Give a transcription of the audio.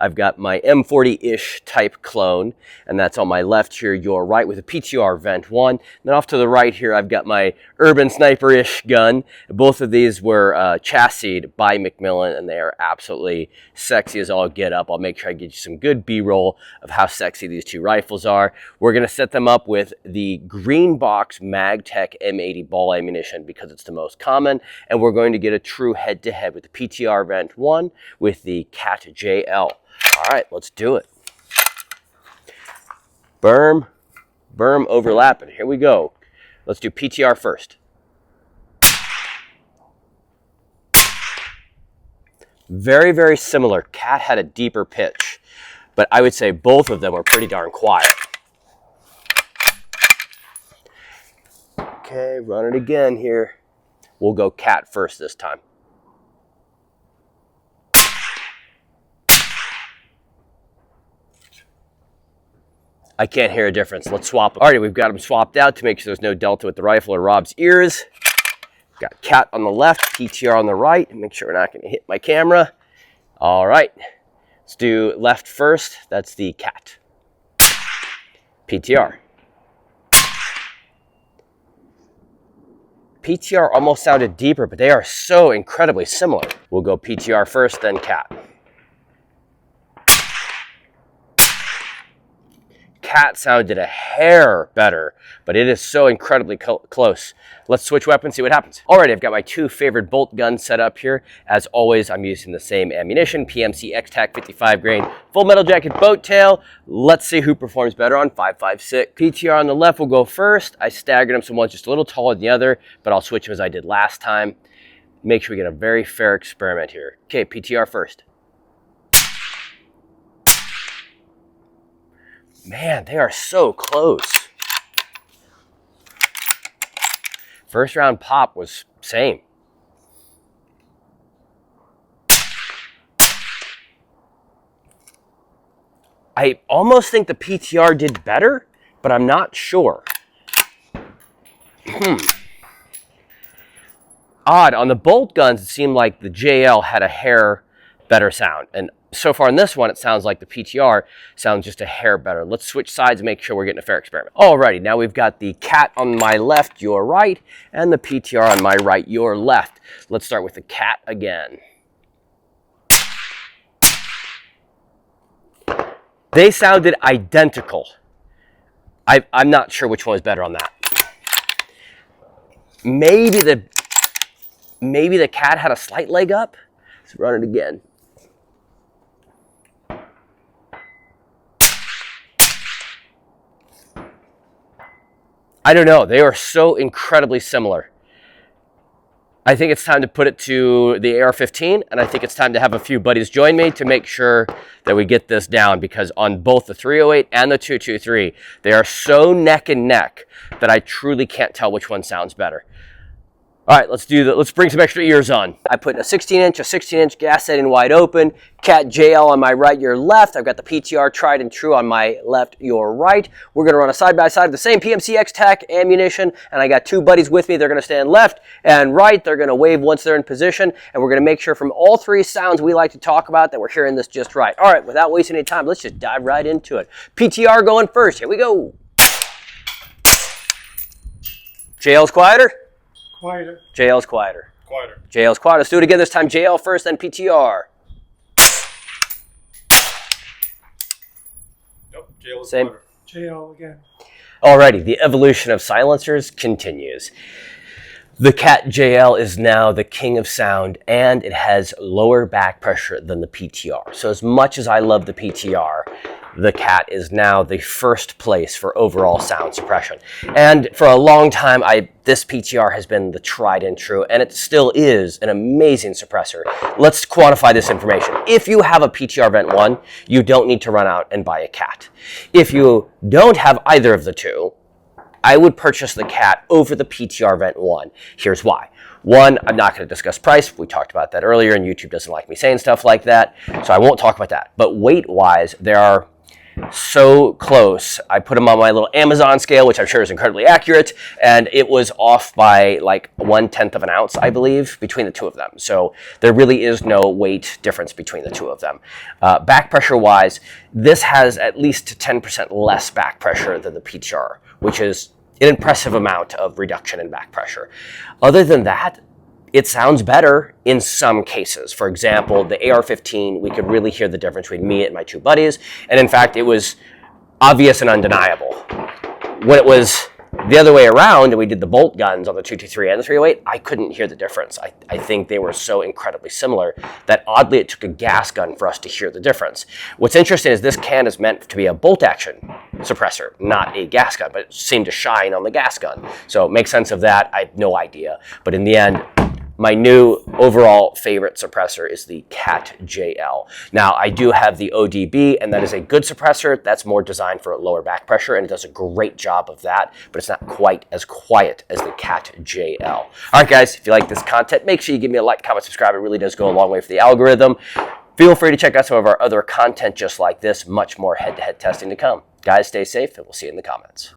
I've got my M40-ish type clone, and that's on my left here, your right, with a PTR vent 1. Then off to the right here, I've got my Urban Sniper-ish gun. Both of these were chassied by Macmillan, and they are absolutely sexy as all get up. I'll make sure I get you some good B-roll of how sexy these two rifles are. We're going to set them up with the green box Magtech M80 ball ammunition because it's the most common, and we're going to get a true head-to-head with the PTR vent 1 with the Cat JL. All right, let's do it. Berm, overlapping. Here we go. Let's do PTR first. Very, very similar. Cat had a deeper pitch, but I would say both of them were pretty darn quiet. Okay, run it again here. We'll go Cat first this time. I can't hear a difference. Let's swap them. All right, we've got them swapped out to make sure there's no delta with the rifle or Rob's ears. Got Cat on the left, PTR on the right. Make sure we're not going to hit my camera. All right, let's do left first. That's the Cat. PTR. PTR almost sounded deeper, but they are so incredibly similar. We'll go PTR first, then Cat. Cat sounded a hair better, but it is so incredibly close. Let's switch weapons, see what happens. Alright, I've got my two favorite bolt guns set up here. As always, I'm using the same ammunition, PMC X-TAC 55 grain, full metal jacket boat tail. Let's see who performs better on 5.56. PTR on the left will go first. I staggered them so one's just a little taller than the other, but I'll switch them as I did last time. Make sure we get a very fair experiment here. Okay, PTR first. Man, they are so close. First round pop was same. I almost think the PTR did better, but I'm not sure. Odd, on the bolt guns, it seemed like the JL had a hair better sound. And so far in this one, it sounds like the PTR sounds just a hair better. Let's switch sides and make sure we're getting a fair experiment. Alrighty, now we've got the Cat on my left, your right, and the PTR on my right, your left. Let's start with the Cat again. They sounded identical. I'm not sure which one was better on that. Maybe the Cat had a slight leg up. Let's run it again. I don't know. They are so incredibly similar. I think it's time to put it to the AR-15, and I think it's time to have a few buddies join me to make sure that we get this down, because on both the 308 and the 223, they are so neck and neck that I truly can't tell which one sounds better. All right, let's bring some extra ears on. I put a 16-inch gas setting wide open, Cat JL on my right, your left. I've got the PTR tried and true on my left, your right. We're gonna run a side-by-side of the same PMC X-TAC ammunition, and I got two buddies with me. They're gonna stand left and right. They're gonna wave once they're in position, and we're gonna make sure from all three sounds we like to talk about that we're hearing this just right. All right, without wasting any time, let's just dive right into it. PTR going first, here we go. JL's quieter? Quieter. JL's quieter. Quieter. JL's quieter. Let's do it again this time. JL first, then PTR. Nope. JL is Same. quieter. JL again. Alrighty, the evolution of silencers continues. The Cat JL is now the king of sound, and it has lower back pressure than the PTR. So as much as I love the PTR, the Cat is now the first place for overall sound suppression. And for a long time, this PTR has been the tried and true, and it still is an amazing suppressor. Let's quantify this information. If you have a PTR Vent 1, you don't need to run out and buy a Cat. If you don't have either of the two, I would purchase the Cat over the PTR Vent 1. Here's why. One, I'm not going to discuss price. We talked about that earlier, and YouTube doesn't like me saying stuff like that, so I won't talk about that. But weight-wise, there are so close. I put them on my little Amazon scale, which I'm sure is incredibly accurate, and it was off by like 1/10 of an ounce, I believe, between the two of them. So there really is no weight difference between the two of them. Back pressure wise, this has at least 10% less back pressure than the PTR, which is an impressive amount of reduction in back pressure. Other than that, it sounds better in some cases. For example, the AR-15, we could really hear the difference between me and my two buddies. And in fact, it was obvious and undeniable. When it was the other way around and we did the bolt guns on the 223 and the 308, I couldn't hear the difference. I think they were so incredibly similar that oddly it took a gas gun for us to hear the difference. What's interesting is this can is meant to be a bolt action suppressor, not a gas gun, but it seemed to shine on the gas gun. So make sense of that, I have no idea. But in the end, my new overall favorite suppressor is the Cat JL. Now, I do have the ODB, and that is a good suppressor. That's more designed for lower back pressure, and it does a great job of that, but it's not quite as quiet as the Cat JL. All right, guys, if you like this content, make sure you give me a like, comment, subscribe. It really does go a long way for the algorithm. Feel free to check out some of our other content just like this. Much more head-to-head testing to come. Guys, stay safe, and we'll see you in the comments.